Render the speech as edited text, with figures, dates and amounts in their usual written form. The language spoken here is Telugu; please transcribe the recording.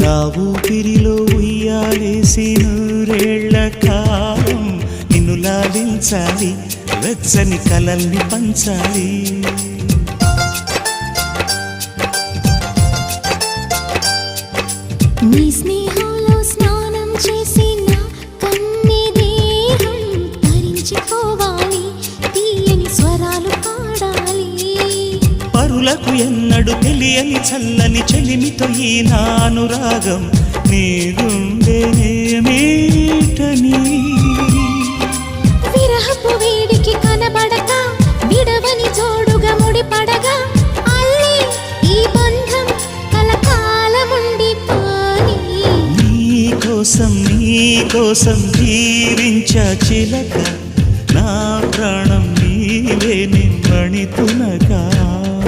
నా ఊపిరిలో ఉయ్యాలేసి నూరేళ్ల కాలం నిన్ను లాలించాలి, వెచ్చని కలల్ని పంచాలి. నీ స్నేహంలో స్నానం చేసి నా కన్ని దేహం తరించిపోవాలి, తీయని స్వరాలు పాడాలి. పరులకు ఎన్నడు తెలియని చల్లని చెలిమితో ఈ నానురాగం నీ గుండెనేమీటని. విరహపు వేడికి కనబడక విడవని జోడుగా ముడిపడగా అల్లి ఈ బంధం కలకాలముండిపోని. నీకోసం జీవించ చిలక, నా ప్రాణం నీవే నిమ్మణితునగ.